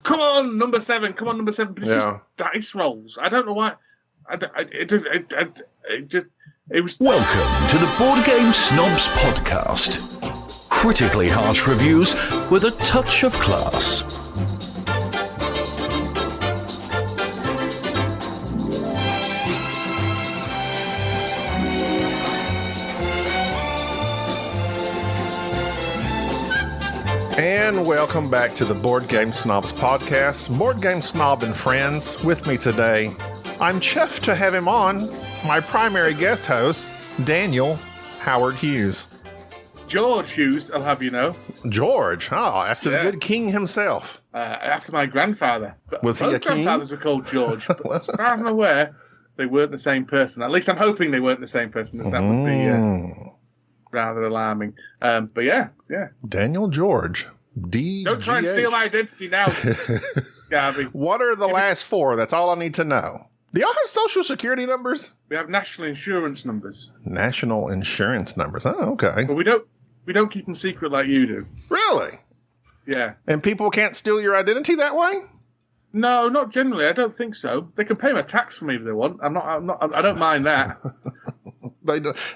Come on, number 7. Come on, number 7. But it's just dice rolls. I don't know why. It was. Welcome to the Board Game Snobs podcast. Critically harsh reviews with a touch of class. And welcome back to the Board Game Snobs podcast. Board Game Snob and friends, with me today, I'm chuffed to have him on, my primary guest host, Daniel Howard Hughes. George Hughes, I'll have you know. George, after the good king himself. After my grandfather. Was he a king? Both grandfathers were called George, but as far as I'm aware, they weren't the same person. At least I'm hoping they weren't the same person, because that would be rather alarming. But yeah. Daniel George. D. Don't try and steal my identity now, Gaby. What are the last four? That's all I need to know. Do y'all have social security numbers? We have national insurance numbers. National insurance numbers. Oh, okay. But we don't keep them secret like you do. Really? Yeah. And people can't steal your identity that way? No, not generally. I don't think so. They can pay my tax for me if they want. I don't mind that.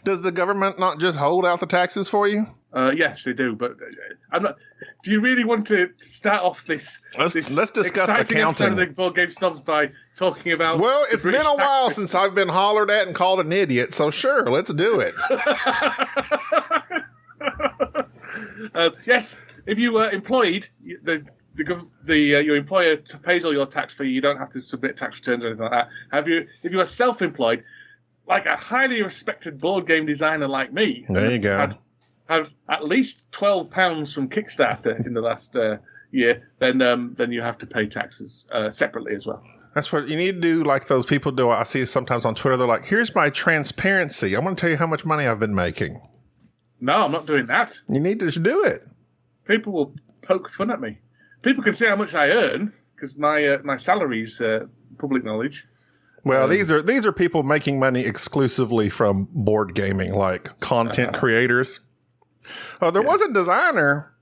Does the government not just hold out the taxes for you? Yes, they do. But I'm not. Do you really want to start off this? Let's discuss exciting accounting. Episode of the Board Game Snobs by talking about. Well, it's been a while since I've been hollered at and called an idiot. So sure, let's do it. Yes, if you were employed, your employer pays all your tax for you. You don't have to submit tax returns or anything like that. If you are self-employed, like a highly respected board game designer like me, there you go. Have at least £12 from Kickstarter in the last year, then you have to pay taxes separately as well. That's what you need to do, like those people do. I see sometimes on Twitter, they're like, here's my transparency. I'm going to tell you how much money I've been making. No, I'm not doing that. You need to do it. People will poke fun at me. People can see how much I earn, because my salary's public knowledge. Well, these are people making money exclusively from board gaming, like content creators. Oh, there was a designer.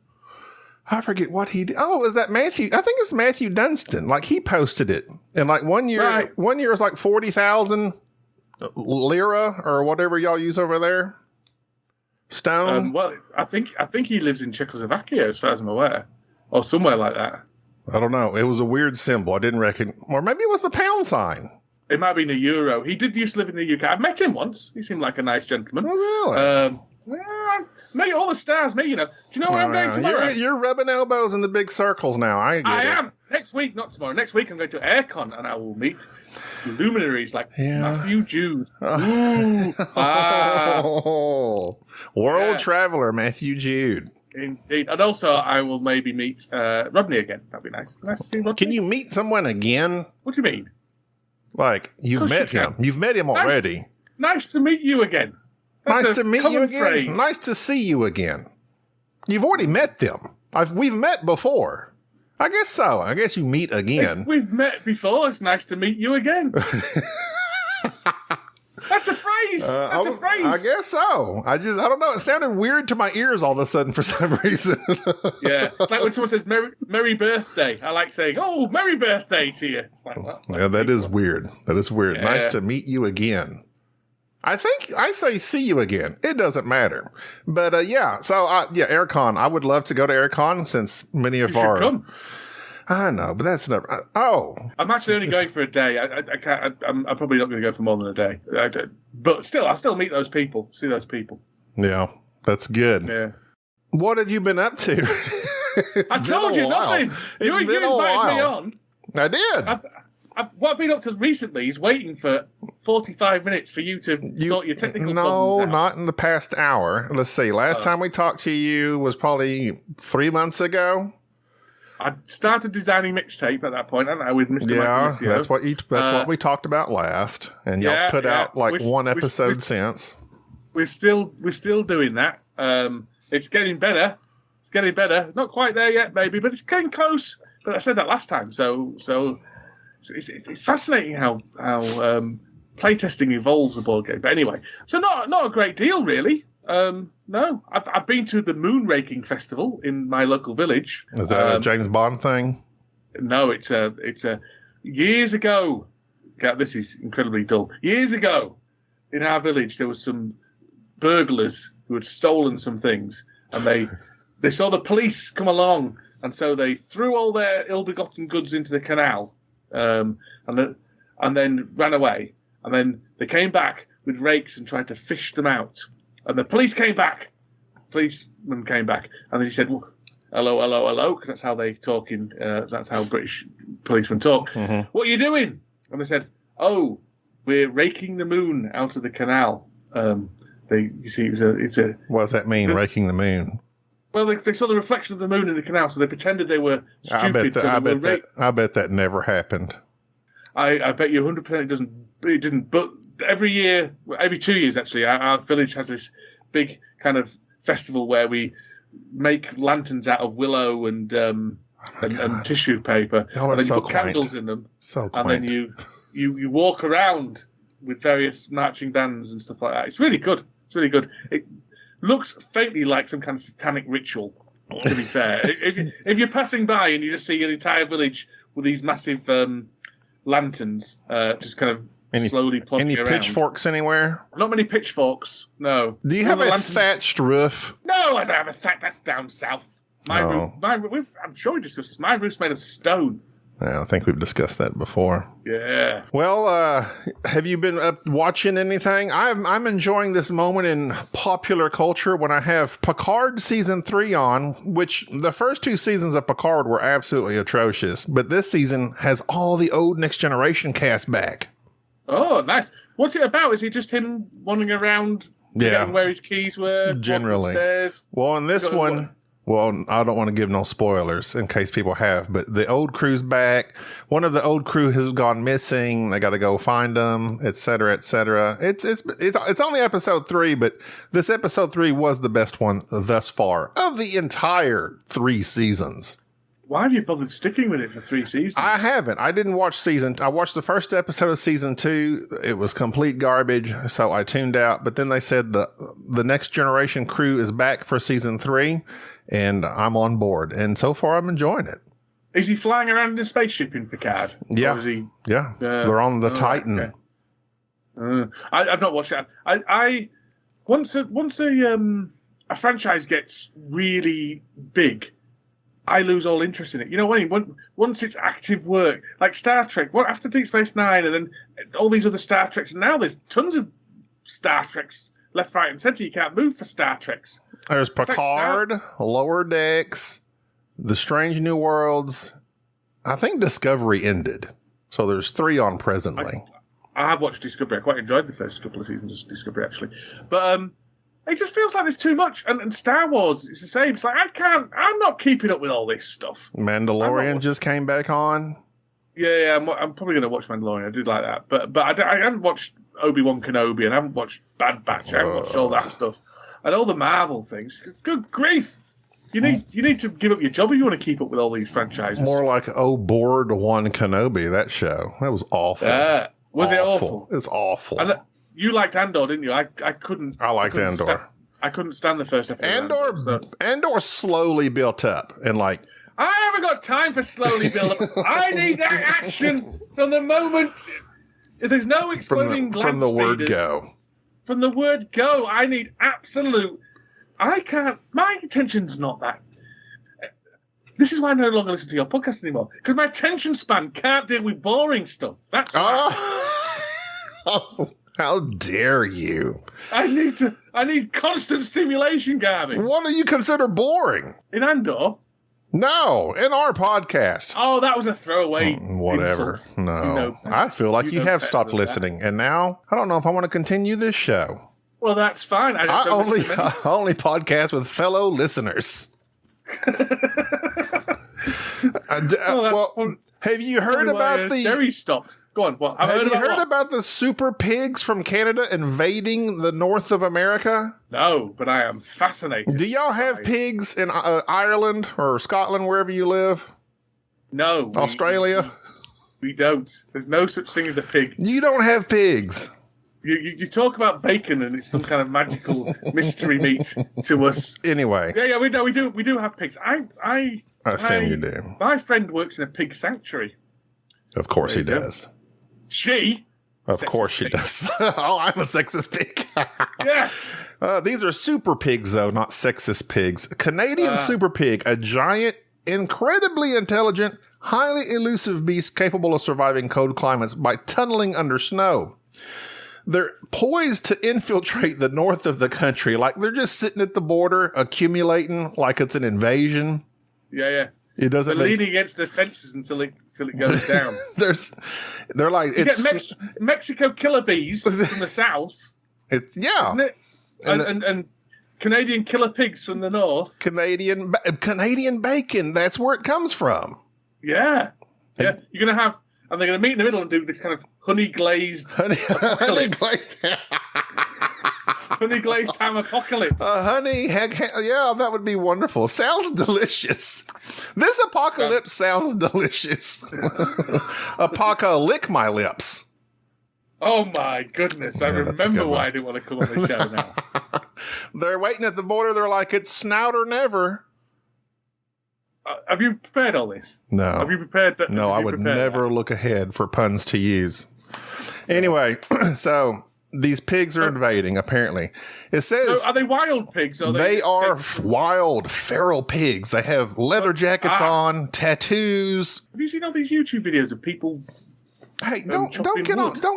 I forget what he did. Oh, was that Matthew? I think it's Matthew Dunstan. Like, he posted it. And like one year it was like 40,000 lira or whatever y'all use over there. Stone. Well, I think he lives in Czechoslovakia, as far as I'm aware, or somewhere like that. I don't know. It was a weird symbol. I didn't recognize. Or maybe it was the pound sign. It might have been a euro. He did used to live in the UK. I've met him once. He seemed like a nice gentleman. Oh, really? Me, all the stars, me, you know. Do you know where I'm going tomorrow? You're rubbing elbows in the big circles now. I am. Next week, not tomorrow. Next week, I'm going to Aircon, and I will meet luminaries like Matthew Jude. World traveler Matthew Jude. Indeed. And also, I will maybe meet Rodney again. That'd be nice. Nice to see Rodney. Can you meet someone again? What do you mean? Like, you've met him. You've met him already. Nice to meet you again. Nice to meet you again. Phrase. Nice to see you again. You've already met them. We've met before. I guess so. I guess you meet again. If we've met before. It's nice to meet you again. That's a phrase. That's a phrase. I guess so. I don't know. It sounded weird to my ears all of a sudden for some reason. Yeah. It's like when someone says Merry birthday. I like saying, oh, Merry birthday to you. It's like, well, yeah, that is weird. That is weird. Yeah. Nice to meet you again. I think I say see you again. It doesn't matter. But So, Aircon. I would love to go to Aircon since many of our... come. I know, but that's never... I'm actually only going for a day. I can't. I'm probably not going to go for more than a day. But still, I'll still meet those people. See those people. Yeah, that's good. Yeah. What have you been up to? I told you nothing. You invited me on. I did. What I've been up to recently is waiting for 45 minutes for you to sort your technical problems out. No, not in the past hour. Let's see. Last time we talked to you was probably 3 months ago. I started designing mixtape at that point, hadn't I, with Mr. Yeah, that's what we talked about last. And y'all put out like one episode since. We're still doing that. It's getting better. It's getting better. Not quite there yet, maybe, but it's getting close. But I said that last time, so it's fascinating how playtesting evolves a board game. But anyway, so not a great deal really. No, I've been to the Moonraking Festival in my local village. Is that a James Bond thing? No, it's a years ago. God, this is incredibly dull. Years ago, in our village, there was some burglars who had stolen some things, and they saw the police come along, and so they threw all their ill-begotten goods into the canal, and then ran away. And then they came back with rakes and tried to fish them out. And the policeman came back, and then he said, well, hello, hello, hello, because that's how they talk that's how British policemen talk. Mm-hmm. What are you doing? And they said, oh, we're raking the moon out of the canal. You see, it's a. What does that mean, raking the moon? Well, they saw the reflection of the moon in the canal, so they pretended they were stupid. I bet that never happened. I bet you 100% it didn't. But every 2 years, actually, our village has this big kind of festival where we make lanterns out of willow and tissue paper, and then you put candles in them, and then you walk around with various marching bands and stuff like that. It's really good. It's really good. It looks faintly like some kind of satanic ritual, to be fair. If you're passing by and you just see an entire village with these massive lanterns just kind of slowly plodding around. Any pitchforks anywhere? Not many pitchforks, no. Do you have a thatched roof? No, I don't have a thatch. That's down south. My roof, I'm sure we discussed this. My roof's made of stone. Yeah, I think we've discussed that before. Yeah. Well, have you been watching anything? I'm enjoying this moment in popular culture when I have Picard season 3 on, which the first 2 seasons of Picard were absolutely atrocious, but this season has all the old Next Generation cast back. Oh, nice. What's it about? Is it just him wandering around, where his keys were? Generally. Well, in this one. Well, I don't want to give no spoilers in case people have, but the old crew's back. One of the old crew has gone missing. They got to go find them, et cetera, et cetera. It's only episode 3, but this episode 3 was the best one thus far of the entire 3 seasons. Why have you bothered sticking with it for 3 seasons? I haven't. I didn't watch I watched the first episode of season 2. It was complete garbage, so I tuned out. But then they said the Next Generation crew is back for season 3, and I'm on board. And so far, I'm enjoying it. Is he flying around in a spaceship in Picard? Yeah. They're on the Titan. Okay. I've not watched that. Once a franchise gets really big, I lose all interest in it. You know what I mean? Once it's active work, like Star Trek, after Deep Space Nine, and then all these other Star Treks, and now there's tons of Star Treks left, right, and centre. You can't move for Star Treks. There's Picard, Lower Decks, The Strange New Worlds. I think Discovery ended, so there's 3 on presently. I have watched Discovery. I quite enjoyed the first couple of seasons of Discovery, actually, but it just feels like there's too much. And Star Wars, it's the same. It's like, I'm not keeping up with all this stuff. Mandalorian just came back on. Yeah, I'm probably going to watch Mandalorian. I did like that. But I haven't watched Obi-Wan Kenobi, and I haven't watched Bad Batch. I haven't watched all that stuff. And all the Marvel things. Good grief. You need to give up your job if you want to keep up with all these franchises. More like Board One Kenobi, that show. That was awful. Was it awful? It's awful. And you liked Andor, didn't you? I couldn't. I liked Andor. I couldn't stand the first episode. Andor slowly built up, and I haven't got time for slowly build up. I need that action from the moment. If there's no exploding from the word go. From the word go, I need absolute. I can't. My attention's not that. This is why I no longer listen to your podcast anymore, because my attention span can't deal with boring stuff. That's why. Oh, how dare you! I need constant stimulation, Gaby. What do you consider boring? In Andor? No, in our podcast. Oh, that was a throwaway. Whatever. Insult. No, I feel like you have stopped listening, and now I don't know if I want to continue this show. Well, that's fine. I only podcast with fellow listeners. Have you heard about the Jerry stopped? Go on. What? Have you heard about the super pigs from Canada invading the north of America? No, but I am fascinated. Do y'all have pigs in Ireland or Scotland, wherever you live? No. Australia? We don't. There's no such thing as a pig. You don't have pigs? You talk about bacon and it's some kind of magical mystery meat to us. Anyway. Yeah, we do have pigs. I assume you do. My friend works in a pig sanctuary. Of course he does. Of course she does. Oh, I'm a sexist pig. Yeah. These are super pigs, though, not sexist pigs. Canadian super pig, a giant, incredibly intelligent, highly elusive beast capable of surviving cold climates by tunneling under snow. They're poised to infiltrate the north of the country. Like they're just sitting at the border, accumulating like it's an invasion. Yeah. It doesn't. They're leaning against the fences until it goes down. They're like you get Mexico killer bees from the south. Isn't it? And Canadian killer pigs from the north. Canadian bacon. That's where it comes from. Yeah. You're gonna have, and they're gonna meet in the middle and do this kind of honey glazed ham apocalypse. That would be wonderful. Sounds delicious. This apocalypse sounds delicious. Lick my lips. Oh my goodness! I remember why I didn't want to come on the show now. They're waiting at the border. They're like, it's snout or never. Have you prepared all this? No. Have you prepared that? No, I would never look ahead for puns to use. Anyway, so these pigs are invading, apparently. It says... So are they wild pigs? Or they are wild, feral pigs. They have leather jackets on, tattoos. Have you seen all these YouTube videos of people... Hey, don't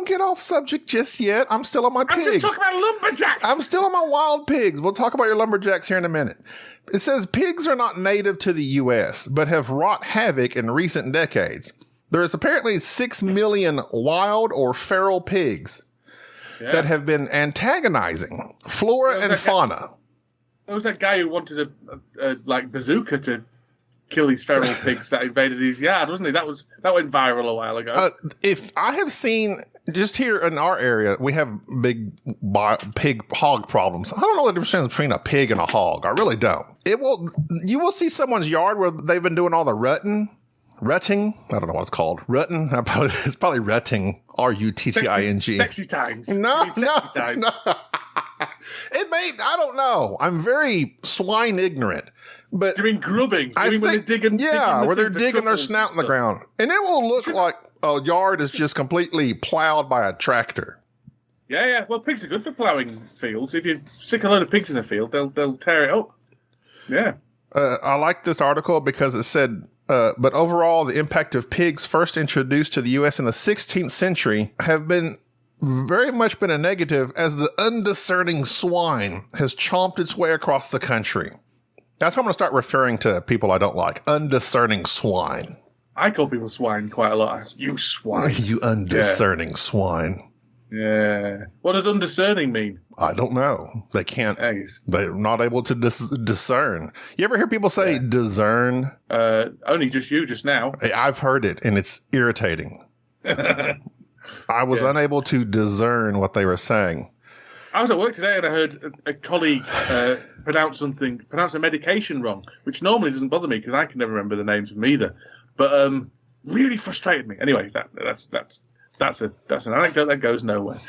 get off subject just yet. I'm still on my pigs. I'm just talking about lumberjacks. I'm still on my wild pigs. We'll talk about your lumberjacks here in a minute. It says pigs are not native to the U.S., but have wrought havoc in recent decades. There is apparently 6 million wild or feral pigs that have been antagonizing flora and fauna. There was that guy who wanted a bazooka to kill these feral pigs that invaded his yard, wasn't he? That went viral a while ago. If I have seen, just here in our area, we have big pig hog problems. I don't know the difference between a pig and a hog. I really don't. You will see someone's yard where they've been doing all the rutting. I don't know what it's called. Rutting. It's probably rutting. Rutting. Sexy times. No. I don't know. I'm very swine ignorant. But you mean grubbing? When they're digging their snout in the ground. And it will look like a yard is just completely plowed by a tractor. Yeah. Well, pigs are good for plowing fields. If you stick a load of pigs in the field, they'll tear it up. Yeah. I like this article because it said, but overall, the impact of pigs first introduced to the U.S. in the 16th century have been very much been a negative as the undiscerning swine has chomped its way across the country. That's how I'm going to start referring to people I don't like. Undiscerning swine. I call people swine quite a lot. You swine. You undiscerning swine. Yeah. What does undiscerning mean? I don't know. They can't. They're not able to discern. You ever hear people say discern? Only just you just now. I've heard it, and it's irritating. I was unable to discern what they were saying. I was at work today and I heard a colleague pronounce a medication wrong, which normally doesn't bother me because I can never remember the names of them either. But really frustrated me. Anyway, that's an anecdote that goes nowhere.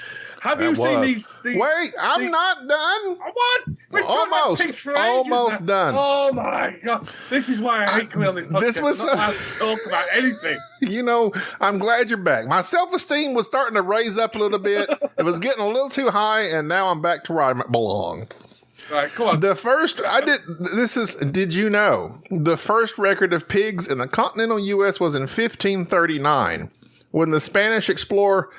Have you seen these? Wait, I'm not done. What? We're almost done. Oh my God! This is why I hate coming on this podcast. This was not allowed to talk about anything. You know, I'm glad you're back. My self-esteem was starting to raise up a little bit. It was getting a little too high, and now I'm back to where I belong. All right, come on. Did you know the first record of pigs in the continental U.S. was in 1539 when the Spanish explorer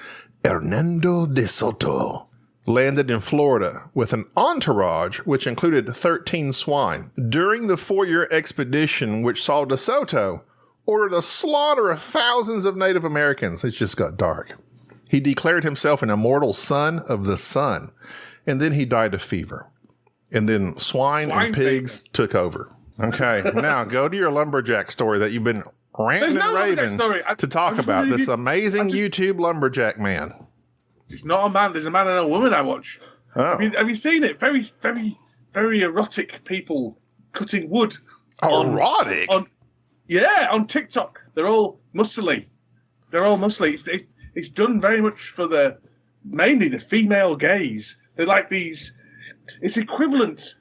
Hernando de Soto landed in Florida with an entourage which included 13 swine. During the 4-year expedition which saw de Soto order the slaughter of thousands of Native Americans. It just got dark. He declared himself an immortal son of the sun, and then he died of fever. And then swine and pigs took over. Okay, now go to your lumberjack story that you've been ranting and raving to talk about. This amazing YouTube lumberjack man. It's not a man. There's a man and a woman I watch. Oh. Have you seen it? Very, very, very erotic people cutting wood. Erotic? On TikTok. They're all muscly. It's done very much for the mainly the female gaze. They're like these. It's equivalent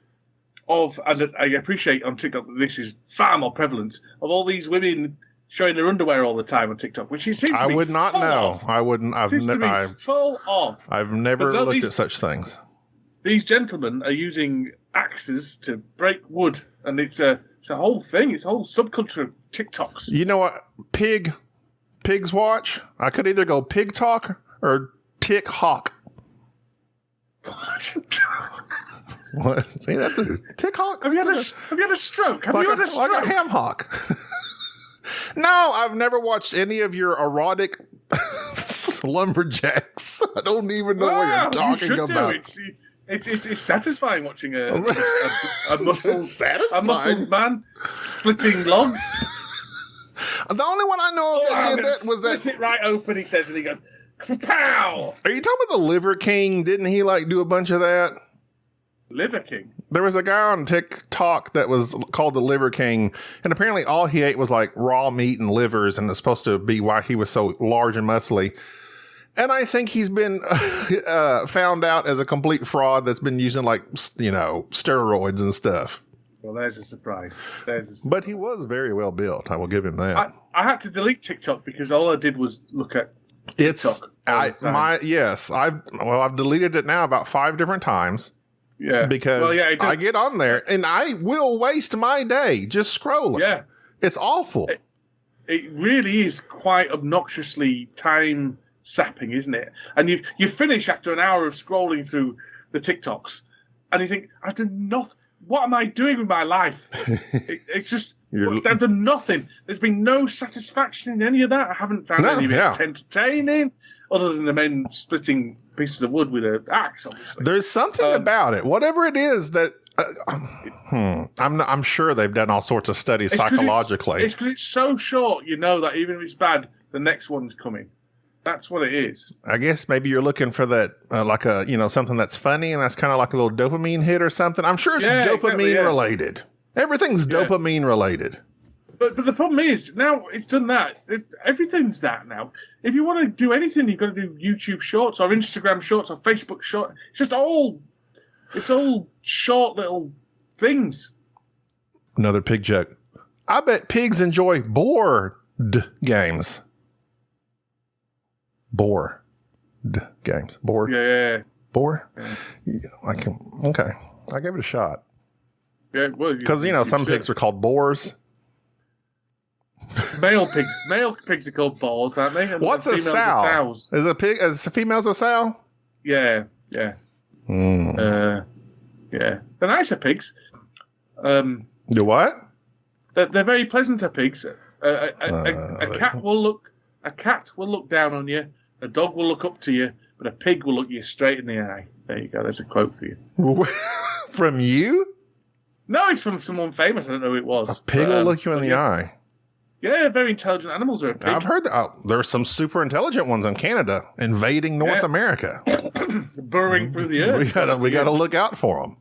of, and I appreciate on TikTok that this is far more prevalent, of all these women showing their underwear all the time on TikTok, which it seems to be would not know. Of. I wouldn't. I've full of. I've never looked at such things. These gentlemen are using axes to break wood, and it's a whole thing. It's a whole subculture of TikToks. You know what? Pigs watch. I could either go pig talk or tick hawk. What? See, that's a tick hawk. Have you had a stroke? Have you had a stroke? Like a ham hawk. No, I've never watched any of your erotic lumberjacks. I don't even know what you're talking about. It's satisfying watching a muscled man splitting logs. The only one I know of that did that was that. Split it right open, he says, and he goes, "Pow!" Are you talking about the Liver King? Didn't he do a bunch of that? Liver King. There was a guy on TikTok that was called the Liver King, and apparently all he ate was like raw meat and livers, and it's supposed to be why he was so large and muscly. And I think he's been found out as a complete fraud that's been using steroids and stuff. Well, there's a surprise. But he was very well built. I will give him that. I had to delete TikTok because all I did was look at TikTok. I've deleted it now about 5 different times. Yeah. Because I get on there and I will waste my day just scrolling. Yeah. It's awful. It really is quite obnoxiously time sapping, isn't it? And you finish after an hour of scrolling through the TikToks and you think, I've done nothing. What am I doing with my life? It's just, I've done nothing. There's been no satisfaction in any of that. I haven't found any of it entertaining, other than the men splitting pieces of wood with an axe, obviously. There's something about it, whatever it is that I'm sure they've done all sorts of studies psychologically. It's because it's so short, that even if it's bad, the next one's coming. That's what it is. I guess maybe you're looking for that, something that's funny, and that's kind of like a little dopamine hit or something. I'm sure it's dopamine related. Everything's dopamine related. But the problem is, now it's done that. Everything's that now. If you want to do anything, you've got to do YouTube Shorts or Instagram Shorts or Facebook Shorts. It's all short little things. Another pig joke. I bet pigs enjoy board games. Board games. Board. Yeah. Board? Yeah. Okay. I gave it a shot. Yeah, well, because some pigs are called boars. Male pigs are called boars, aren't they? And what's a sow? Is a female's a sow? Yeah. Yeah. They're nicer pigs. Do what? They're very pleasanter pigs. A cat will look down on you. A dog will look up to you, but a pig will look you straight in the eye. There you go. There's a quote for you. From you? No, it's from someone famous. I don't know who it was. A pig will look you in the eye. Yeah, very intelligent animals are a pig. I've heard that. There's some super intelligent ones in Canada invading North America. Burrowing through the earth. We got to look out for them.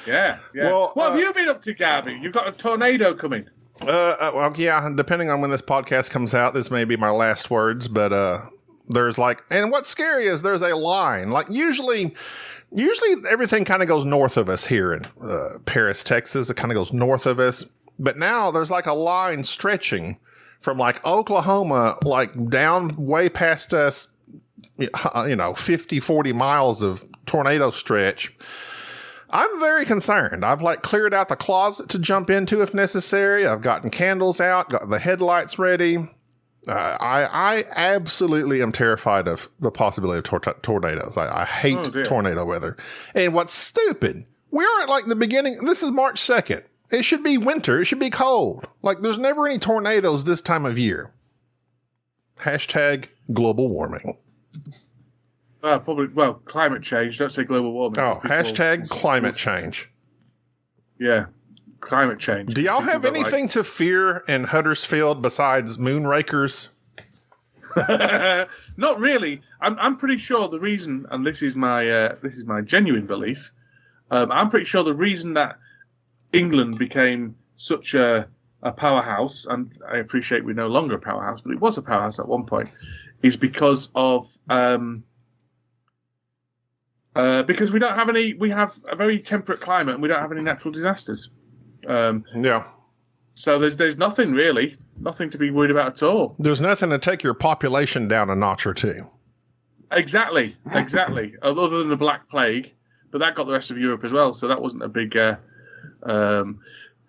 Yeah. Well, what have you been up to, Gaby? You've got a tornado coming. Depending on when this podcast comes out, this may be my last words, but there's and what's scary is there's a line. Usually everything kind of goes north of us here in Paris, Texas. It kind of goes north of us. But now there's a line stretching from Oklahoma, down way past us, 50, 40 miles of tornado stretch. I'm very concerned. I've cleared out the closet to jump into if necessary. I've gotten candles out, got the headlights ready. I absolutely am terrified of the possibility of tornadoes. I hate tornado weather. And what's stupid, we aren't the beginning. This is March 2nd. It should be winter. It should be cold. There's never any tornadoes this time of year. # global warming. Climate change. Don't say global warming. Oh, # climate change. Yeah, climate change. Do y'all have anything to fear in Huddersfield besides moonrakers? Not really. I'm pretty sure the reason, and this is my genuine belief. I'm pretty sure the reason that England became such a powerhouse, and I appreciate we're no longer a powerhouse, but it was a powerhouse at one point, is because of Because we don't have any. We have a very temperate climate, and we don't have any natural disasters. Yeah. So there's nothing really, nothing to be worried about at all. There's nothing to take your population down a notch or two. Exactly. Other than the Black Plague, but that got the rest of Europe as well, so that wasn't a big.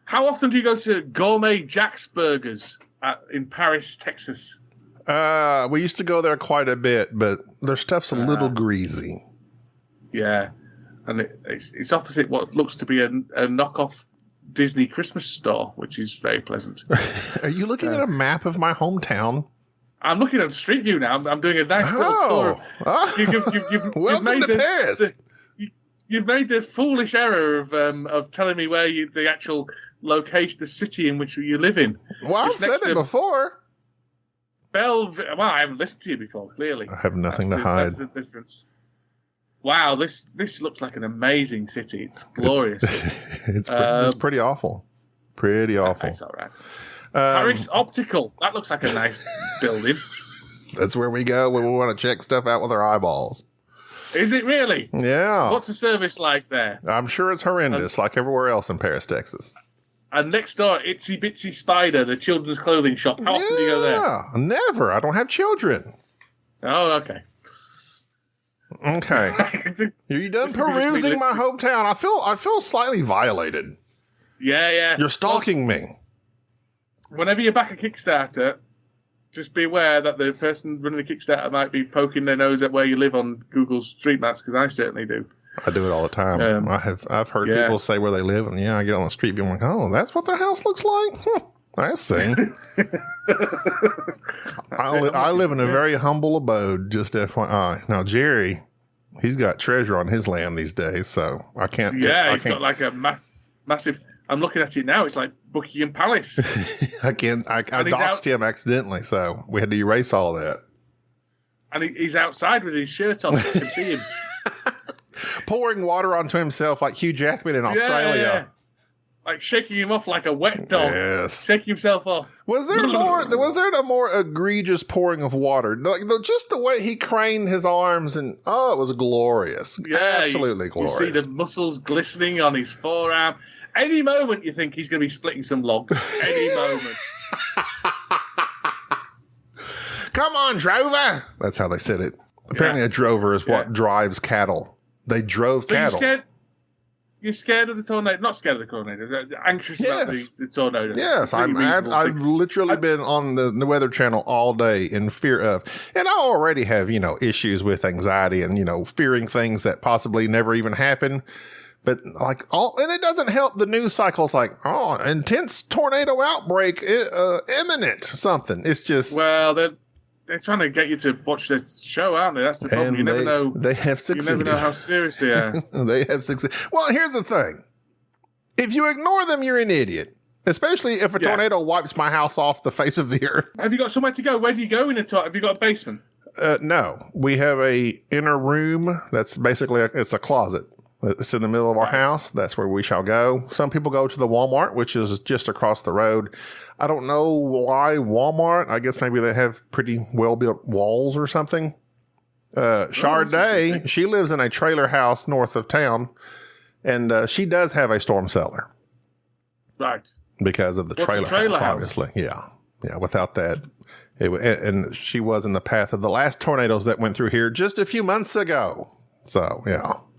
How often do you go to Gourmet Jack's Burgers in Paris, Texas? We used to go there quite a bit, but their stuff's a little greasy. Yeah, and it's opposite what looks to be a knockoff Disney Christmas store, which is very pleasant. Are you looking at a map of my hometown? I'm looking at Street View now. I'm doing a nice little tour. Welcome to Paris. You've made the foolish error of telling me where the actual location, the city in which you live in. Well, I've said it before. Well, I haven't listened to you before, clearly. I have nothing to hide. That's the difference. Wow, this looks like an amazing city. It's glorious. It's pretty awful. Pretty awful. It's all right. Paris Optical. That looks like a nice building. That's where we go when we want to check stuff out with our eyeballs. Is it really? Yeah. What's the service like there? I'm sure it's horrendous, like everywhere else in Paris, Texas. And next door, Itsy Bitsy Spider, the children's clothing shop. How often do you go there? Never. I don't have children. Oh, okay. Okay. Are you done perusing my hometown? I feel slightly violated. Yeah. You're stalking me. Whenever you back a Kickstarter, just be aware that the person running the Kickstarter might be poking their nose at where you live on Google Street Maps, because I certainly do. I do it all the time. I've heard people say where they live, and I get on the street, being like, "Oh, that's what their house looks like." I see. I live in a very humble abode. Just FYI. Now, Jerry, he's got treasure on his land these days, so I can't. Yeah, he's got like a massive. I'm looking at it now. It's like Buckingham Palace. I doxed him accidentally, so we had to erase all that. And he's outside with his shirt on. You can see him. Pouring water onto himself like Hugh Jackman in Australia. Yeah. Like shaking him off like a wet dog. Yes. Shaking himself off. Was there a more egregious pouring of water? Like just the way he craned his arms and it was glorious. Yeah, absolutely glorious. You see the muscles glistening on his forearm. Any moment you think he's going to be splitting some logs. Any moment. Come on, drover. That's how they said it. Apparently a drover is what drives cattle. They drove cattle. You're scared of the tornado? Not scared of the tornado. Anxious about the tornado. Yes, I've literally been on the Weather Channel all day in fear of. And I already have, issues with anxiety and, fearing things that possibly never even happen. But and it doesn't help. The news cycle's like, intense tornado outbreak, imminent, something. It's just. Well, they're trying to get you to watch the show, aren't they? That's the problem. You never know. They have succeeded. You never know how serious they are. They have succeeded. Well, here's the thing. If you ignore them, you're an idiot. Especially if a tornado wipes my house off the face of the earth. Have you got somewhere to go? Where do you go in a tornado? Have you got a basement? No. We have a inner room that's basically it's a closet. It's in the middle of our house. That's where we shall go. Some people go to the Walmart, which is just across the road. I don't know why Walmart. I guess maybe they have pretty well-built walls or something. Charday, she lives in a trailer house north of town, and she does have a storm cellar. Right. Because of the trailer house, obviously. Yeah. Without that, and she was in the path of the last tornadoes that went through here just a few months ago. So,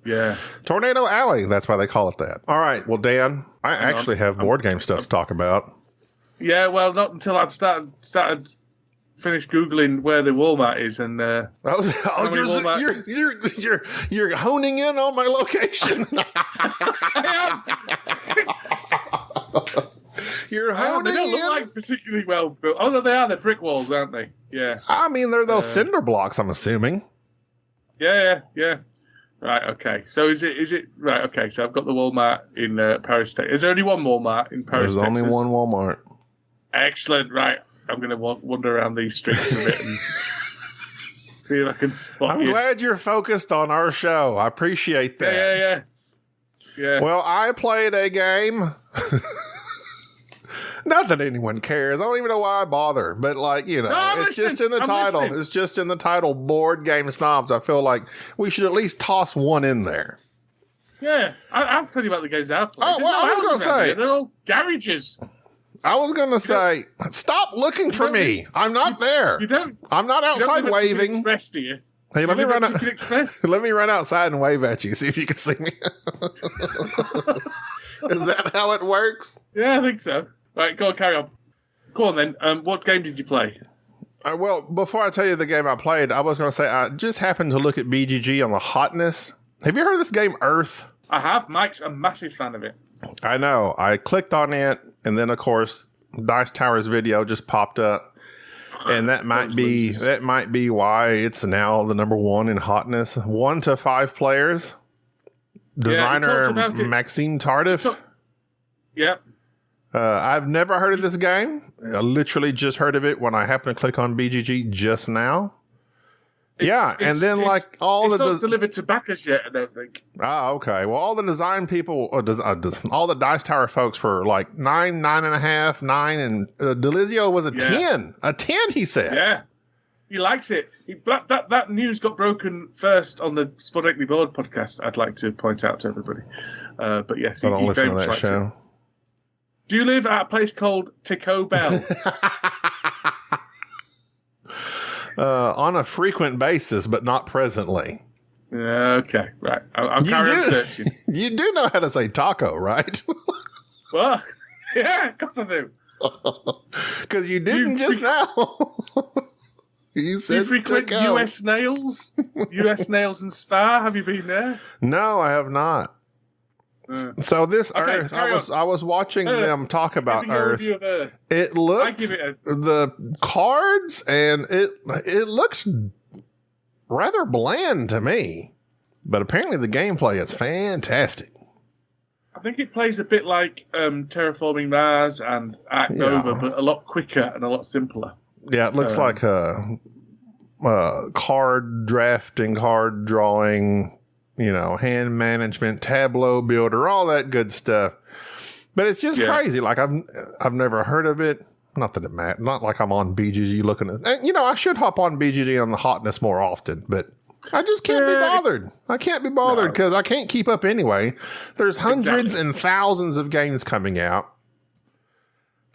Yeah. Tornado Alley. That's why they call it that. All right. Well, Dan, I actually have board game stuff to talk about. Yeah, well, not until I've finished Googling where the Walmart is and you're honing in on my location. You're honing in. They don't look like particularly well built. Oh, no, they are. They're brick walls, aren't they? Yeah. I mean, they're those cinder blocks, I'm assuming. Yeah. Right, okay. So is it right, okay, so I've got the Walmart in Paris, Texas. Is there only one Walmart in Paris, There's only one Walmart. Excellent, right. I'm going to wander around these streets a bit and see if I can spot I'm glad you're focused on our show. I appreciate that. Yeah. Well, I played a game. Not that anyone cares. I don't even know why I bother. But it's just in the title. Listening. It's just in the title, Board Game Snobs. I feel like we should at least toss one in there. Yeah, I'll tell you about the games I've played. Oh, well, I was going to say. They're all garages. I was going to say, stop looking for me. I'm not there. I'm not outside waving. Express, do you? Hey, let me run out. Let me run outside and wave at you. See if you can see me. Is that how it works? Yeah, I think so. Right, go on, carry on. Go on then. What game did you play? Well, before I tell you the game I played, I was going to say I just happened to look at BGG on the hotness. Have you heard of this game, Earth? I have. Mike's a massive fan of it. I know. I clicked on it, and then, of course, Dice Tower's video just popped up. And that might be why it's now the number one in hotness. 1 to 5 players. Designer Maxime Tardif. Yep. I've never heard of this game. I literally just heard of it when I happened to click on BGG just now. It's not delivered to backers yet, I don't think. Ah, okay. Well, all the design people, all the Dice Tower folks were like 9, 9.5, 9, and Delizio was a 10. A 10, he said. Yeah. He likes it. That news got broken first on the Sporadically Board podcast, I'd like to point out to everybody. But yes, I don't listen to that show. It. Do you live at a place called Tico Bell? On a frequent basis, but not presently. Okay, right. I'm carrying searching. You do know how to say taco, right? Well, yeah, of course I do. Because you didn't just now. You said you frequent taco. US Nails? US Nails and Spa? Have you been there? No, I have not. So this Earth, I was watching them talk about Earth. It looks the cards and it looks rather bland to me, but apparently the gameplay is fantastic. I think it plays a bit like Terraforming Mars and Ark Nova, but a lot quicker and a lot simpler. Yeah, it looks like card drafting, card drawing. Hand management, tableau builder, all that good stuff. But it's just crazy. Like I've never heard of it. Not that it matters. Not like I'm on BGG looking at. And, I should hop on BGG on the hotness more often, but I just can't be bothered. I can't be bothered because I can't keep up anyway. There's hundreds and thousands of games coming out.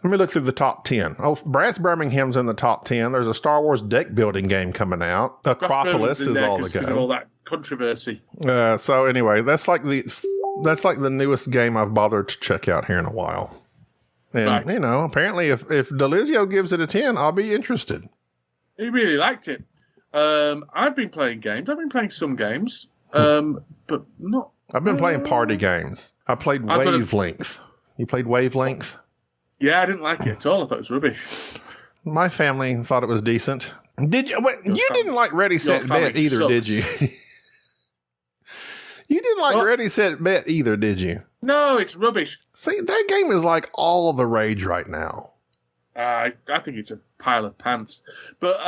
Let me look through the top 10. Oh, Brass Birmingham's in the top 10. There's a Star Wars deck building game coming out. Acropolis is all the go. All that controversy. So anyway, that's like the newest game I've bothered to check out here in a while. And apparently if Delizio gives it a 10, I'll be interested. He really liked it. I've been playing games. I've been playing some games, but not. I've been playing party games. I played Wavelength. You played Wavelength? Yeah, I didn't like it at all. I thought it was rubbish. My family thought it was decent. Did you? Wait, you didn't like Ready, Set, Bet either, sucks. Did you? You didn't like Ready, Set, Bet either, did you? No, it's rubbish. See, that game is like all the rage right now. I think it's a pile of pants. But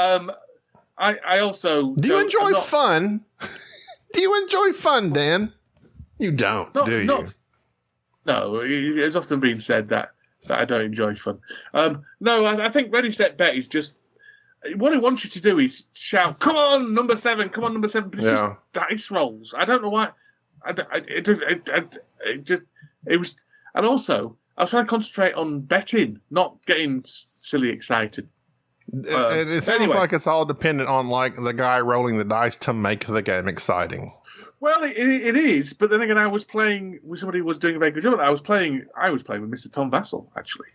I also... Do you enjoy fun? Do you enjoy fun, Dan? You don't, do you? No, it's often been said that I don't enjoy fun. No, I think Ready, Set, Bet is just... What it wants you to do is shout, come on, number 7, come on, number 7. But it's just dice rolls. I don't know why. It was... And also, I was trying to concentrate on betting, not getting silly excited. And it sounds like it's all dependent on like the guy rolling the dice to make the game exciting. Well, it is, but then again, I was playing with somebody who was doing a very good job. I was playing with Mr. Tom Vassell, actually.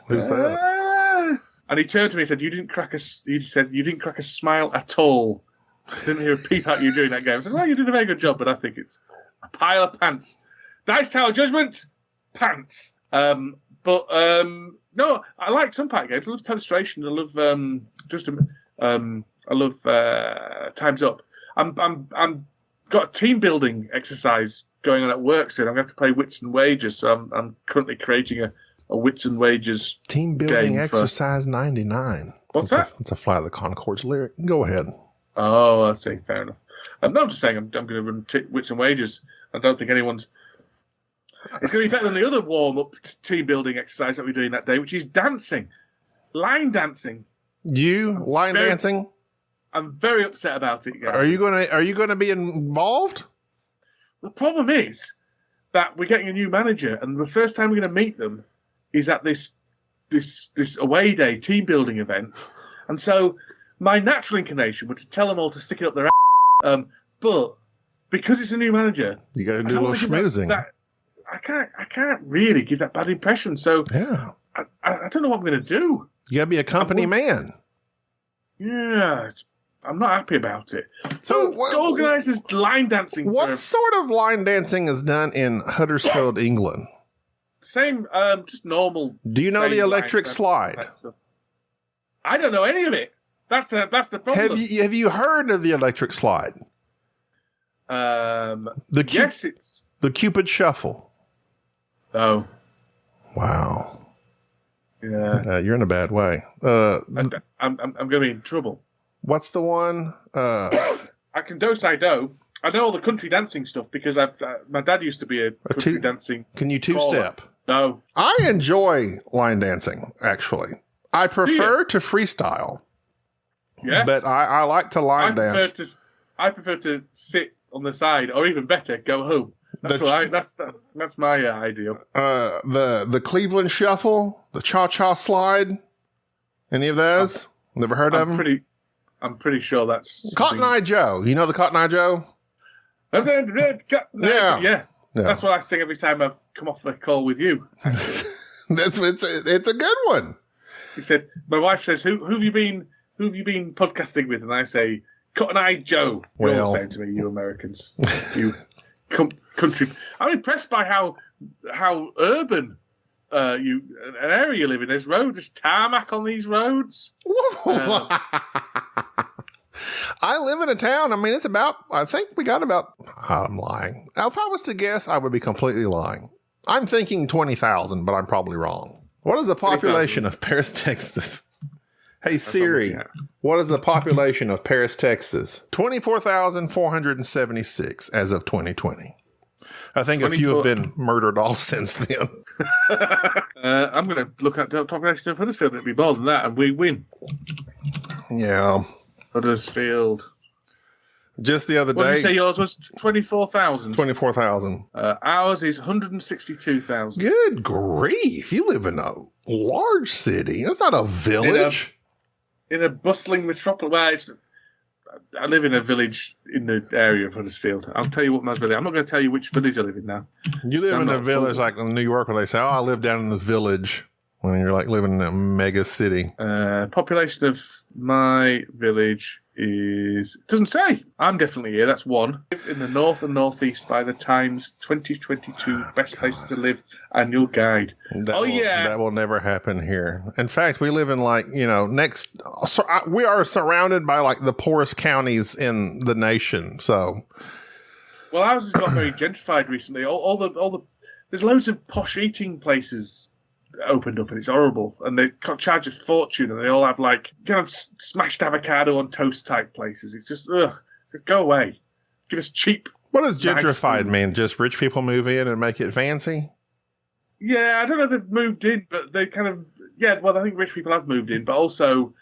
Who's that? And he turned to me and said, "You didn't crack a smile at all. Didn't hear a peep out you doing that game." I said, "Well, you did a very good job, but I think it's a pile of pants. Dice Tower Judgment, pants." No, I like some party games. I love Telestration. I love Time's Up. I'm got a team building exercise going on at work soon. I'm going to have to play Wits and Wagers, so I'm currently creating a Wits and Wagers team building exercise 99. What's that? It's a Fly of the Conchords lyric. Go ahead. Oh, I see. Fair enough. No, I'm just saying I'm going to run Wits and Wagers. I don't think anyone's It's going to be better than the other warm-up team building exercise that we're doing that day, which is dancing, line dancing. Dancing? I'm very upset about it. Are you gonna be involved? The problem is that we're getting a new manager, and the first time we're going to meet them is at this away day team building event, and so my natural inclination was to tell them all to stick it up their ass, but because it's a new manager, you got to do a little schmoozing. I can't really give that bad impression. So yeah, I don't know what I'm going to do. You got to be a company man. Yeah, I'm not happy about it. So organise this line dancing. What sort of line dancing is done in Huddersfield, England? Same, just normal. Do you know the electric slide? I don't know any of it. That's the problem. Have you heard of the electric slide? Yes, it's the Cupid Shuffle. Oh, wow. Yeah, you're in a bad way. I'm going to be in trouble. What's the one? I can do-si-do. I know all the country dancing stuff because my dad used to be a country dancing. Can you two-step? No. I enjoy line dancing, actually. I prefer to freestyle. Yeah. But I like to line dance. I prefer to sit on the side, or even better, go home. That's my ideal. The Cleveland Shuffle, the Cha-Cha Slide. Any of those? Never heard of them? I'm pretty sure that's Cotton Eye Joe. You know the Cotton Eye Joe? Yeah. That's what I sing every time I come off a call with you. It's a good one. He said, my wife says, who have you been podcasting with? And I say, Cotton Eye Joe. You're all the same to me, you Americans. You country. I'm impressed by how urban an area you live in. There's tarmac on these roads. I live in a town. I mean, I'm lying. If I was to guess, I would be completely lying. I'm thinking 20,000, but I'm probably wrong. What is the population of Paris, Texas? Hey, Siri, what is the population of Paris, Texas? 24,476 as of 2020. I think a few have been murdered off since then. I'm going to look at the population of Huddersfield. It'll be more than that, and we win. Yeah. Huddersfield. Just the other day. What did you say yours was? 24,000? 24,000. Ours is 162,000. Good grief. You live in a large city. That's not a village. In a bustling metropolis. Well, I live in a village in the area of Huddersfield. I'll tell you what my village. I'm not going to tell you which village I live in now. You live in a village like in New York where they say, I live down in the village. When you're like living in a mega city. Population of my village doesn't say. I'm definitely here. That's one. In the north and northeast by the Times 2022 Best Places to Live annual guide. That will never happen here. In fact, we live in we are surrounded by like the poorest counties in the nation. So, well, ours has got very gentrified recently. There's loads of posh eating places opened up, and it's horrible, and they charge a fortune, and they all have like kind of smashed avocado on toast type places. It's just go away, give us cheap. What does gentrified mean? Just rich people move in and make it fancy? Yeah, I don't know if they've moved in, but they kind of well, I think rich people have moved in, but also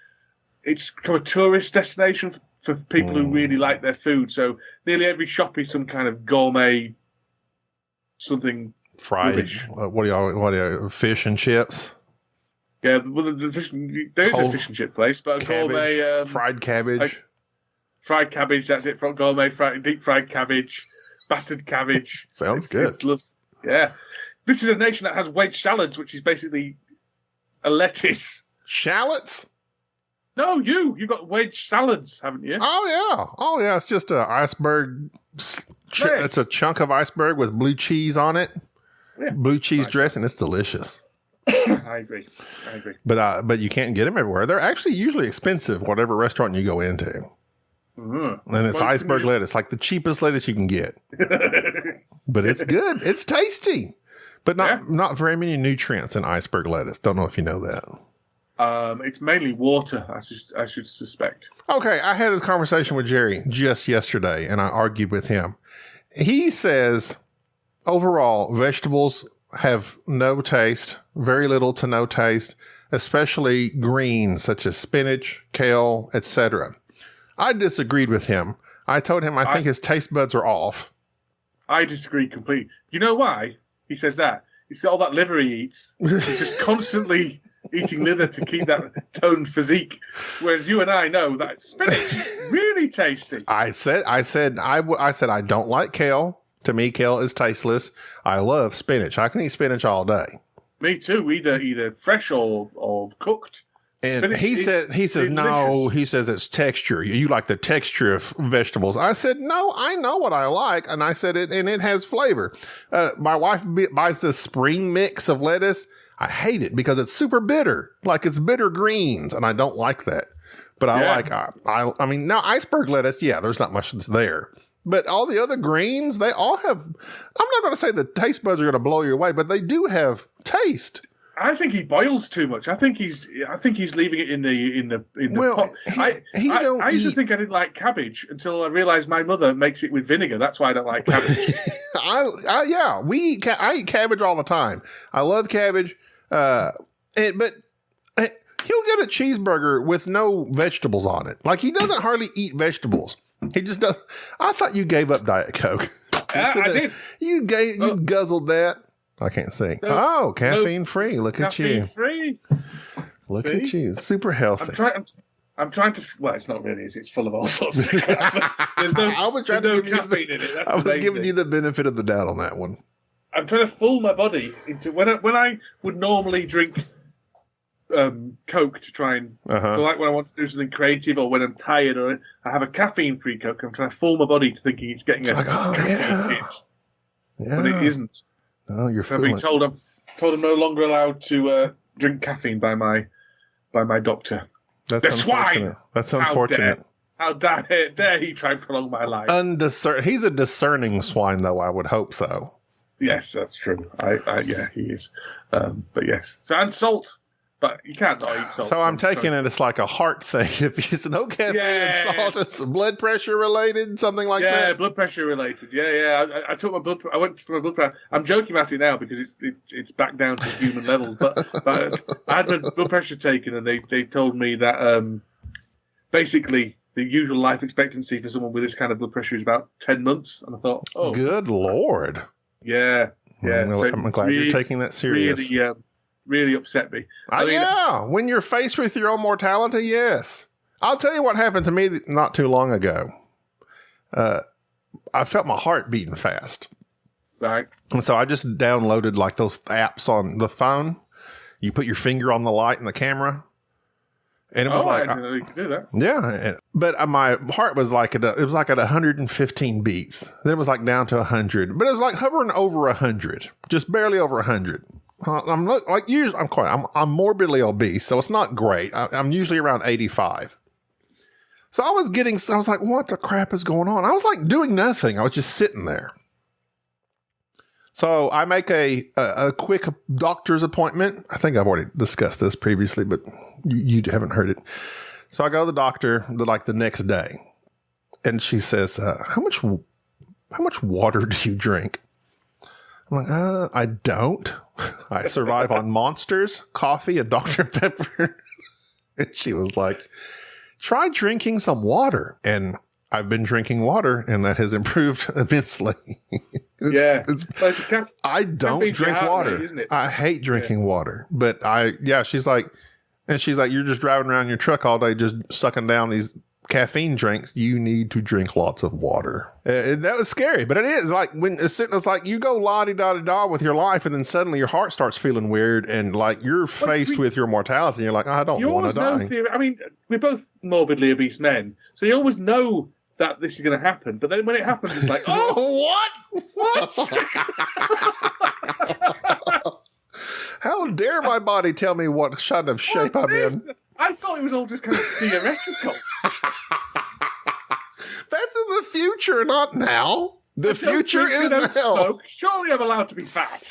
it's become a tourist destination for people who really like their food. So nearly every shop is some kind of gourmet something. Fried, what do you fish and chips? Yeah, well, there's a fish and chip place, but a gourmet fried cabbage. Fried cabbage, that's it. From gourmet deep fried cabbage, battered cabbage. Sounds good. Yeah, this is a nation that has wedge salads, which is basically a lettuce. Shallots? No, you've got wedge salads, haven't you? Oh yeah. It's just an iceberg. It's a chunk of iceberg with blue cheese on it. Yeah, blue cheese dressing. It's delicious. I agree. But you can't get them everywhere. They're actually usually expensive, whatever restaurant you go into. Mm-hmm. And it's iceberg lettuce, like the cheapest lettuce you can get. But it's good. It's tasty. But not very many nutrients in iceberg lettuce. Don't know if you know that. It's mainly water, I should suspect. Okay, I had this conversation with Jerry just yesterday, and I argued with him. He says overall, vegetables have no taste, very little to no taste, especially greens such as spinach, kale, etc. I disagreed with him. I told him I think his taste buds are off. I disagree completely. You know why he says that? It's got all that liver he eats. He's just constantly eating liver to keep that toned physique. Whereas you and I know that spinach is really tasty. I said I don't like kale. To me, kale is tasteless. I love spinach. I can eat spinach all day. Me too. Either fresh or cooked. And spinach he says delicious. no. He says it's texture. You like the texture of vegetables. I said no. I know what I like, and I said it, and it has flavor. My wife buys the spring mix of lettuce. I hate it because it's super bitter, like it's bitter greens, and I don't like that. But I mean, now iceberg lettuce, yeah, there's not much that's there. But all the other greens, they all have, I'm not going to say the taste buds are going to blow you away, but they do have taste. I think he boils too much. I think he's leaving it in the pot. I used to think I didn't like cabbage until I realized my mother makes it with vinegar. That's why I don't like cabbage. I eat cabbage all the time. I love cabbage. But he'll get a cheeseburger with no vegetables on it. Like he doesn't hardly eat vegetables. He just does. I thought you gave up Diet Coke. I did. You guzzled that. I can't see. Caffeine free. Look at you. Caffeine free. Look at you. Super healthy. I'm trying to. Well, it's not really. It's full of all sorts of crap. There's no caffeine in it. I was giving you the benefit of the doubt on that one. I'm trying to fool my body into when I would normally drink Coke to try and so like when I want to do something creative or when I'm tired or I have a caffeine-free Coke. I'm trying to fool my body to thinking it's getting caffeine hit, but it isn't. No, you're. I've been told I'm no longer allowed to drink caffeine by my doctor. That's swine. That's unfortunate. How dare he try and prolong my life? He's a discerning swine, though. I would hope so. Yes, that's true. Yeah, he is. But yes, and salt. But you can't not eat salt. So I'm taking it as like a heart thing. If it's no caffeine and salt, it's blood pressure related, something like that. Yeah, blood pressure related. Yeah. I took my blood. I went for my blood pressure. I'm joking about it now because it's back down to human levels. But I had my blood pressure taken, and they told me that basically the usual life expectancy for someone with this kind of blood pressure is about 10 months. And I thought, oh, good Lord. Yeah. I'm glad you're taking that serious. Really upset me. When you're faced with your own mortality, yes. I'll tell you what happened to me not too long ago. I felt my heart beating fast. Right. And so I just downloaded like those apps on the phone. You put your finger on the light and the camera. And it was I didn't know you could do that. Yeah. But my heart was like at 115 beats. Then it was like down to 100. But it was like hovering over 100. Just barely over 100. I'm morbidly obese, so it's not great. I'm usually around 85. So I was like, what the crap is going on? I was like doing nothing. I was just sitting there. So I make a quick doctor's appointment. I think I've already discussed this previously, but you haven't heard it. So I go to the doctor the next day, and she says, how much water do you drink? I'm like, I don't. I survive on Monsters, coffee, and Dr. Pepper. And she was like, try drinking some water. And I've been drinking water, and that has improved immensely. I don't drink water. Isn't it? I hate drinking water. But she's like, you're just driving around your truck all day just sucking down these caffeine drinks. You need to drink lots of water. That was scary, but it is like it's like you go la-di-da-di-da with your life, and then suddenly your heart starts feeling weird, and like you're faced with your mortality, and you're like, I don't want to die. I mean, we're both morbidly obese men, so you always know that this is going to happen, but then when it happens, it's like, oh, what? How dare my body tell me what kind of shape I'm in? I thought it was all just kind of theoretical. That's in the future, not now. The future is now. Smoke. Surely I'm allowed to be fat,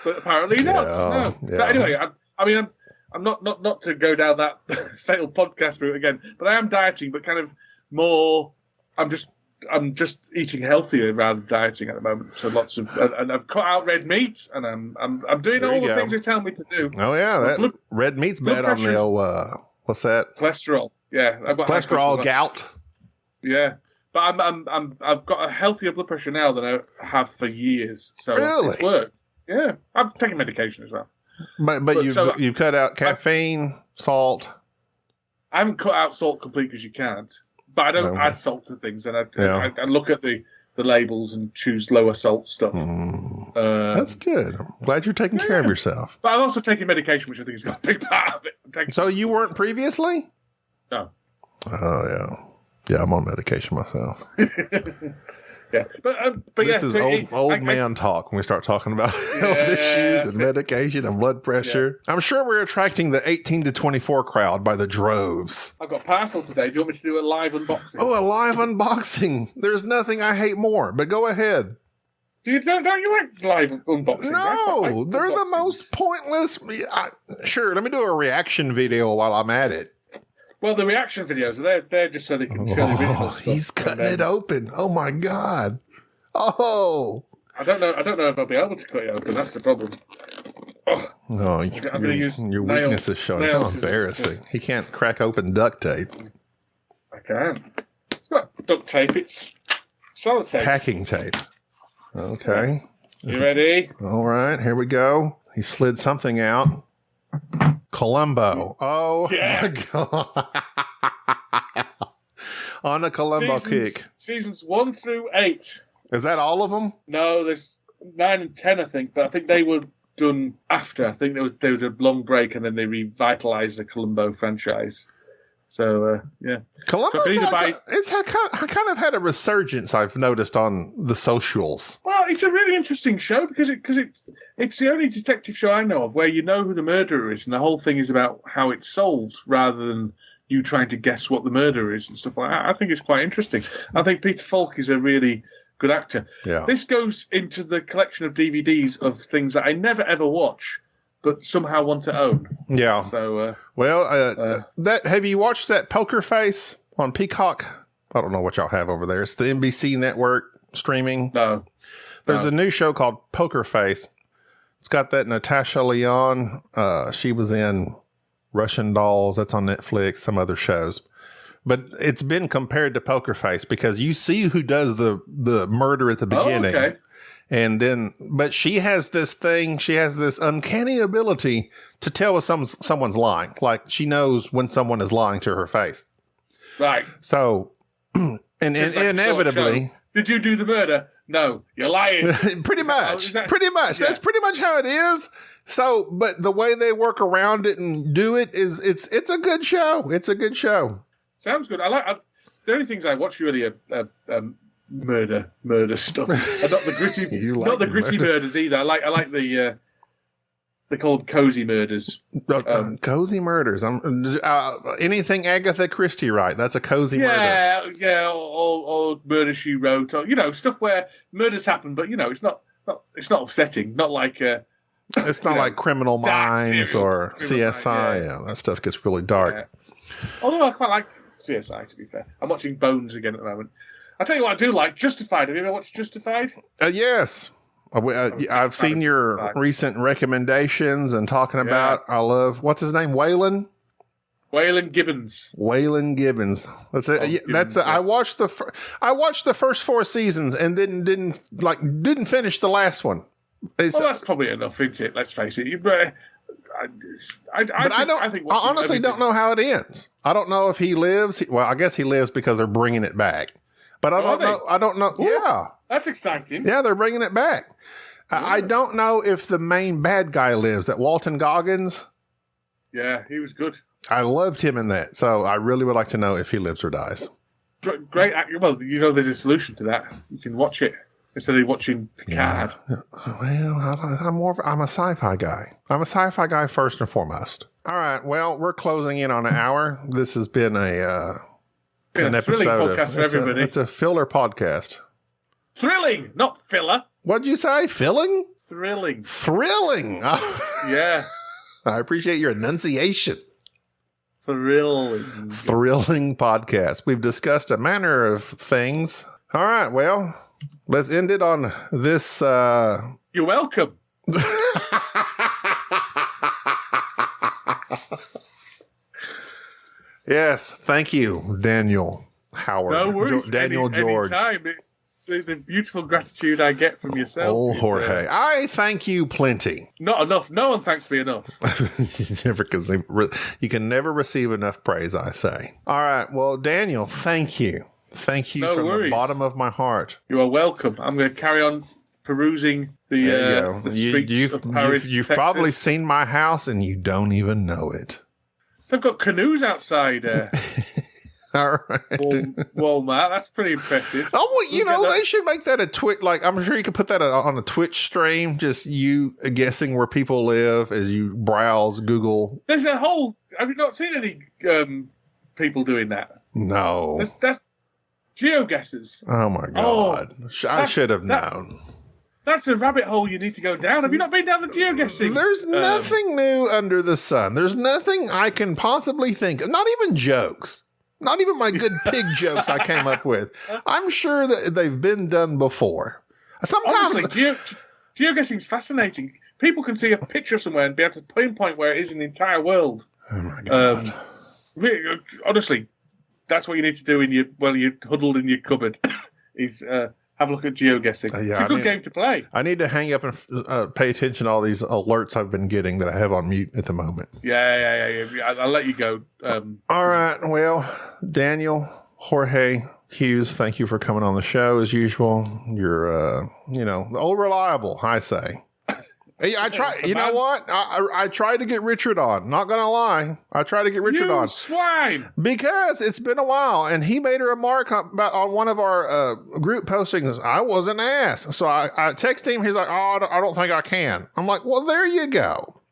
but apparently not. No. Yeah. So anyway, I'm not to go down that failed podcast route again, but I am dieting, but kind of more. I'm just I'm just eating healthier rather than dieting at the moment. So lots of, and I've cut out red meat, and I'm doing all the things they tell me to do. Oh yeah, that red meat's bad on the old what's that? Cholesterol. Yeah, I've got cholesterol, gout. Yeah, but I've got a healthier blood pressure now than I have for years. So really? It's worked. Yeah, I'm taking medication as well. But you cut out caffeine, salt. I haven't cut out salt completely because you can't. But I don't add salt to things, and I look at the labels and choose lower salt stuff. That's good. I'm glad you're taking care of yourself. But I'm also taking medication, which I think is got a big part of it. So you weren't previously? No. Oh, yeah. Yeah, I'm on medication myself. Yeah, but this is old man talk when we start talking about health issues and medication and blood pressure. Yeah. I'm sure we're attracting the 18 to 24 crowd by the droves. I've got a parcel today. Do you want me to do a live unboxing? Oh, a live unboxing. There's nothing I hate more, but go ahead. Don't you like live unboxing? No, they're the most pointless. Sure, let me do a reaction video while I'm at it. Well, the reaction videos, they're just so they can show the original stuff. He's cutting it open. Oh, my God. Oh. I don't know if I'll be able to cut it open. That's the problem. Oh, no, your weakness is showing. How embarrassing. He can't crack open duct tape. I can. It's not duct tape. It's sellotape. Packing tape. Okay. You ready? All right. Here we go. He slid something out. Columbo. Oh, my God. On a Columbo kick. Seasons 1 through 8. Is that all of them? No, there's 9 and 10, I think. But I think they were done after. I think there was a long break, and then they revitalized the Columbo franchise. So, yeah. Columbo kind of had a resurgence, I've noticed, on the socials. Well, it's a really interesting show because it's the only detective show I know of where you know who the murderer is, and the whole thing is about how it's solved rather than you trying to guess what the murderer is and stuff like that. I think it's quite interesting. I think Peter Falk is a really good actor. Yeah. This goes into the collection of DVDs of things that I never, ever watch, but somehow want to own. Yeah. So, have you watched that Poker Face on Peacock? I don't know what y'all have over there. It's the NBC network streaming. No. There's a new show called Poker Face. It's got that Natasha Lyonne. She was in Russian Dolls. That's on Netflix, some other shows. But it's been compared to Poker Face because you see who does the murder at the beginning. Oh, okay. And then, but she has this thing, she has this uncanny ability to tell if someone's lying. Like she knows when someone is lying to her face. Right. So, and inevitably. Did you do the murder? No, you're lying. Pretty much. Pretty much. Yeah. That's pretty much how it is. So, but the way they work around it and do it is, it's a good show. It's a good show. Sounds good. The only things I watch really are murder stuff. Not the gritty murders either. I like they're called cozy murders. Cozy murders. Anything Agatha Christie, right? That's a cozy murder. Yeah, or Murder She Wrote, or stuff where murders happen, but it's not upsetting. Not like it's not like Criminal Minds or CSI. Yeah, that stuff gets really dark. Yeah. Although I quite like CSI, to be fair. I'm watching Bones again at the moment. I'll tell you what I do like, Justified. Have you ever watched Justified? Yes. I've seen your recent recommendations and talking about, I love, what's his name? Waylon Gibbons. Waylon Gibbons. That's it. I watched the first 4 seasons and then didn't finish the last one. That's probably enough, isn't it? Let's face it. I honestly don't know how it ends. I don't know if he lives. Well, I guess he lives because they're bringing it back. But I don't know. Ooh, yeah. That's exciting. Yeah, they're bringing it back. I don't know if the main bad guy lives. That Walton Goggins. Yeah, he was good. I loved him in that. So I really would like to know if he lives or dies. Great actor. Well, there's a solution to that. You can watch it instead of watching Picard. Yeah. Well, I'm a sci-fi guy. I'm a sci-fi guy first and foremost. All right. Well, we're closing in on an hour. This has been an thrilling podcast for everybody. It's a filler podcast. Thrilling, not filler. What'd you say? Filling? Thrilling. Yeah. I appreciate your enunciation. Thrilling podcast. We've discussed a manner of things. All right. Well, let's end it on this. You're welcome. Yes. Thank you, Daniel Howard. No worries. Daniel George. Anytime. The beautiful gratitude I get from yourself. Oh, Jorge. I thank you plenty. Not enough. No one thanks me enough. You can never receive enough praise, I say. All right. Well, Daniel, thank you. Thank you from the bottom of my heart. You are welcome. I'm going to carry on perusing the streets of Paris, You've Texas. probably seen my house and you don't even know it. They've got canoes outside All right. Walmart. That's pretty impressive. Oh, well, they should make that a Twitch. Like, I'm sure you could put that on a Twitch stream. Just you guessing where people live as you browse Google. There's a whole. Have you not seen any people doing that? No. That's GeoGuessers. Oh my God! I should have known. That's a rabbit hole you need to go down. Have you not been down the geoguessing? There's nothing new under the sun. There's nothing I can possibly think of. Not even jokes. Not even my good pig jokes I came up with. I'm sure that they've been done before. Sometimes geoguessing is fascinating. People can see a picture somewhere and be able to pinpoint where it is in the entire world. Oh my God! Really, honestly, that's what you need to do when you're huddled in your cupboard. Is have a look at geoguessing. It's a good game to play. I need to hang up and pay attention to all these alerts I've been getting that I have on mute at the moment. Yeah. I'll let you go. All right. Well, Daniel, Jorge, Hughes, thank you for coming on the show as usual. You're, old reliable, I say. I try. You know what? I tried to get Richard on. Not gonna lie, I tried to get Richard on. Swine. Because it's been a while, and he made a remark on one of our group postings. I wasn't asked, so I texted him. He's like, "Oh, I don't think I can." I'm like, "Well, there you go."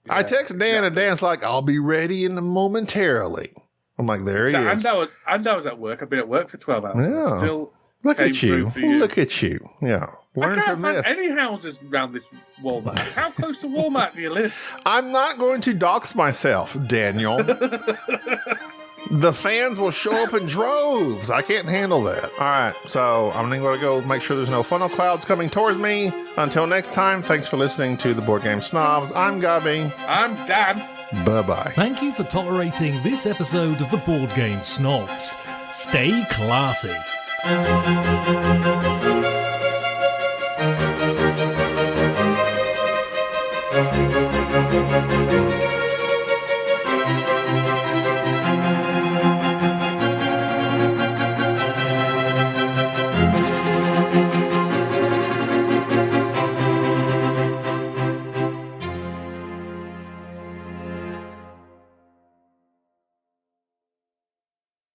Yeah, I text Dan, and Dan's like, "I'll be ready momentarily." I'm like, "There he is." And I was at work. I've been at work for 12 hours. Yeah. Still. Look at you. Look at you. Yeah. Learn from this. I can't find any houses around this Walmart. How close to Walmart do you live? I'm not going to dox myself, Daniel. The fans will show up in droves. I can't handle that. All right. So I'm going to go make sure there's no funnel clouds coming towards me. Until next time, thanks for listening to the Board Game Snobs. I'm Gaby. I'm Dan. Bye-bye. Thank you for tolerating this episode of the Board Game Snobs. Stay classy.